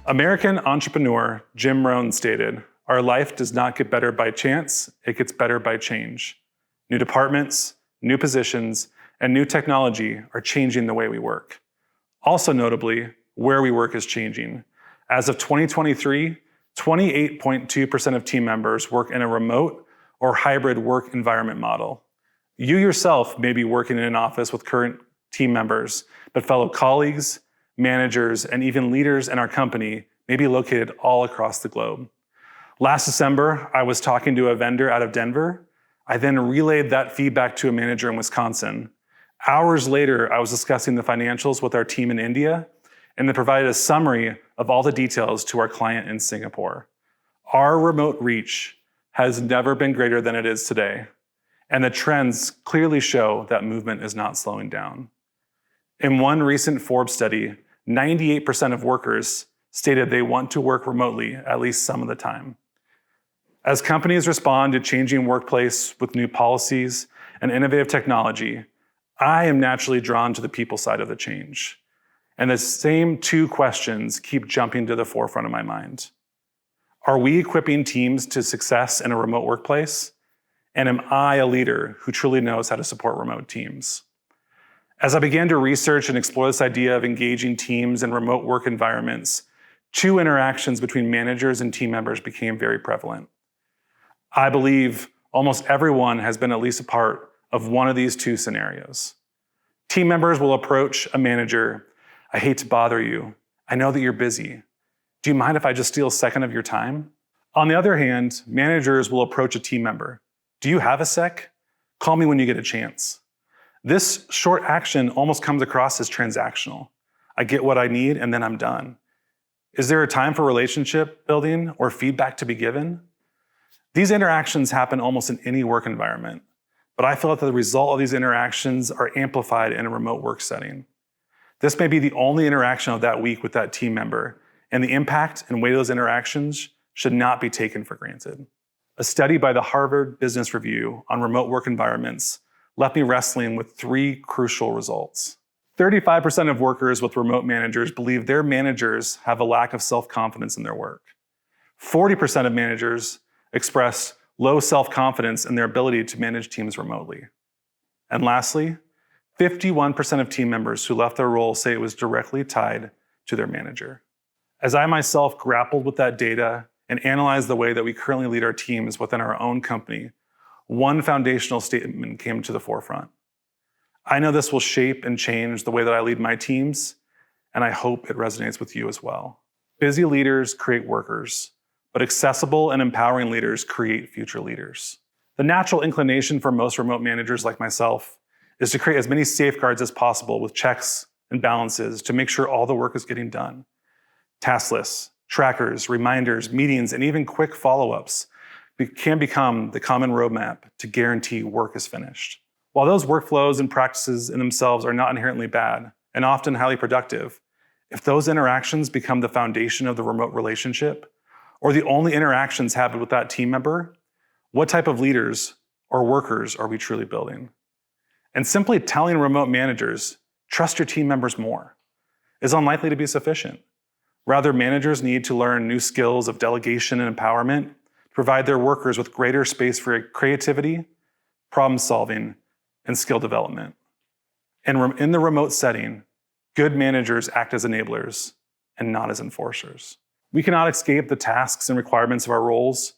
American entrepreneur Jim Rohn stated, "Our life does not get better by chance, it gets better by change." New departments, new positions, and new technology are changing the way we work. Also notably, where we work is changing. As of 2023, 28.2% of team members work in a remote or hybrid work environment model. You yourself may be working in an office with current team members, but fellow colleagues, managers, and even leaders in our company may be located all across the globe. Last December, I was talking to a vendor out of Denver. I then relayed that feedback to a manager in Wisconsin. Hours later, I was discussing the financials with our team in India, and they provided a summary of all the details to our client in Singapore. Our remote reach has never been greater than it is today, and the trends clearly show that movement is not slowing down. In one recent Forbes study, 98% of workers stated they want to work remotely at least some of the time. As companies respond to changing workplace with new policies and innovative technology, I am naturally drawn to the people side of the change. And the same two questions keep jumping to the forefront of my mind. Are we equipping teams to success in a remote workplace? And am I a leader who truly knows how to support remote teams? As I began to research and explore this idea of engaging teams in remote work environments, two interactions between managers and team members became very prevalent. I believe almost everyone has been at least a part of one of these two scenarios. Team members will approach a manager, "I hate to bother you. I know that you're busy. Do you mind if I just steal a second of your time?" On the other hand, managers will approach a team member. "Do you have a sec? Call me when you get a chance." This short action almost comes across as transactional. I get what I need and then I'm done. Is there a time for relationship building or feedback to be given? These interactions happen almost in any work environment, but I feel that the result of these interactions are amplified in a remote work setting. This may be the only interaction of that week with that team member, and the impact and weight of those interactions should not be taken for granted. A study by the Harvard Business Review on remote work environments left me wrestling with three crucial results. 35% of workers with remote managers believe their managers have a lack of self-confidence in their work. 40% of managers express low self-confidence in their ability to manage teams remotely. And lastly, 51% of team members who left their role say it was directly tied to their manager. As I myself grappled with that data and analyzed the way that we currently lead our teams within our own company, one foundational statement came to the forefront. I know this will shape and change the way that I lead my teams, and I hope it resonates with you as well. Busy leaders create workers, but accessible and empowering leaders create future leaders. The natural inclination for most remote managers like myself is to create as many safeguards as possible with checks and balances to make sure all the work is getting done. Task lists, trackers, reminders, meetings, and even quick follow-ups can become the common roadmap to guarantee work is finished. While those workflows and practices in themselves are not inherently bad and often highly productive, if those interactions become the foundation of the remote relationship, or the only interactions happen with that team member, what type of leaders or workers are we truly building? And simply telling remote managers, "Trust your team members more," is unlikely to be sufficient. Rather, managers need to learn new skills of delegation and empowerment to provide their workers with greater space for creativity, problem solving, and skill development. And in the remote setting, good managers act as enablers and not as enforcers. We cannot escape the tasks and requirements of our roles,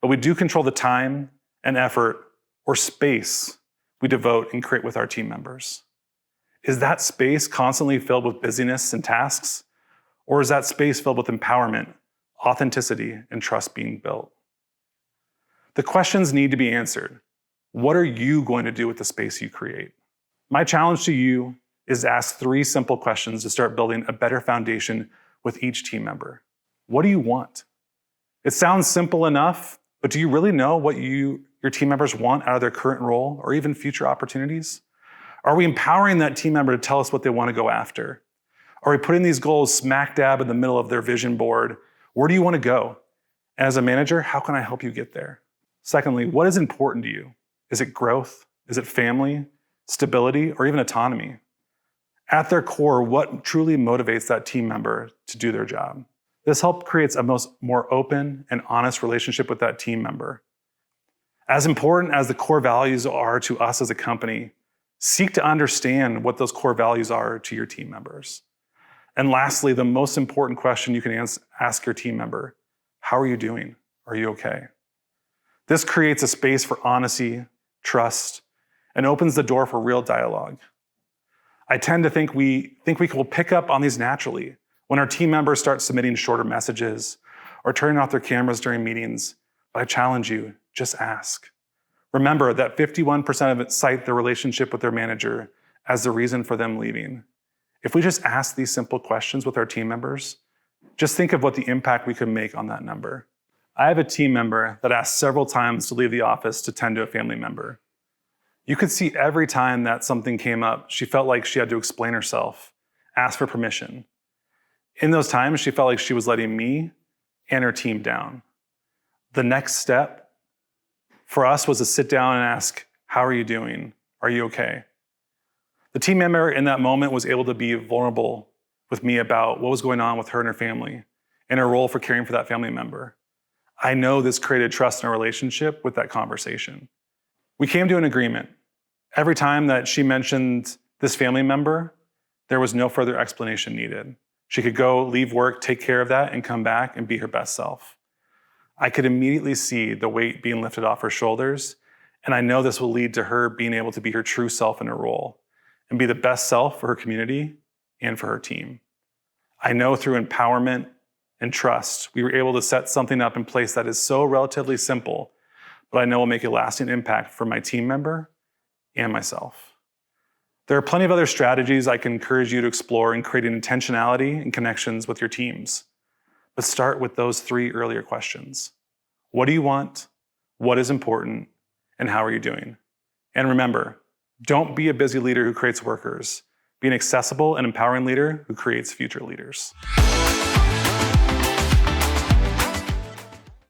but we do control the time and effort or space we devote and create with our team members. Is that space constantly filled with busyness and tasks? Or is that space filled with empowerment, authenticity, and trust being built? The questions need to be answered. What are you going to do with the space you create? My challenge to you is to ask three simple questions to start building a better foundation with each team member. What do you want? It sounds simple enough, but do you really know what your team members want out of their current role or even future opportunities? Are we empowering that team member to tell us what they want to go after? Are we putting these goals smack dab in the middle of their vision board? Where do you want to go? And as a manager, how can I help you get there? Secondly, what is important to you? Is it growth? Is it family, stability, or even autonomy? At their core, what truly motivates that team member to do their job? This helps create a more open and honest relationship with that team member. As important as the core values are to us as a company, seek to understand what those core values are to your team members. And lastly, the most important question you can ask your team member: how are you doing? Are you okay? This creates a space for honesty, trust, and opens the door for real dialogue. I tend to think we will pick up on these naturally when our team members start submitting shorter messages or turning off their cameras during meetings. But I challenge you, just ask. Remember that 51% of it cite their relationship with their manager as the reason for them leaving. If we just ask these simple questions with our team members, just think of what the impact we could make on that number. I have a team member that asked several times to leave the office to tend to a family member. You could see every time that something came up, she felt like she had to explain herself, ask for permission. In those times, she felt like she was letting me and her team down. The next step for us was to sit down and ask, how are you doing? Are you okay? The team member in that moment was able to be vulnerable with me about what was going on with her and her family and her role for caring for that family member. I know this created trust in our relationship with that conversation. We came to an agreement. Every time that she mentioned this family member, there was no further explanation needed. She could go, leave work, take care of that, and come back and be her best self. I could immediately see the weight being lifted off her shoulders, and I know this will lead to her being able to be her true self in her role and be the best self for her community and for her team. I know through empowerment and trust, we were able to set something up in place that is so relatively simple, but I know will make a lasting impact for my team member and myself. There are plenty of other strategies I can encourage you to explore in creating intentionality and connections with your teams. But start with those 3 earlier questions. What do you want? What is important? And how are you doing? And remember, don't be a busy leader who creates workers. Be an accessible and empowering leader who creates future leaders.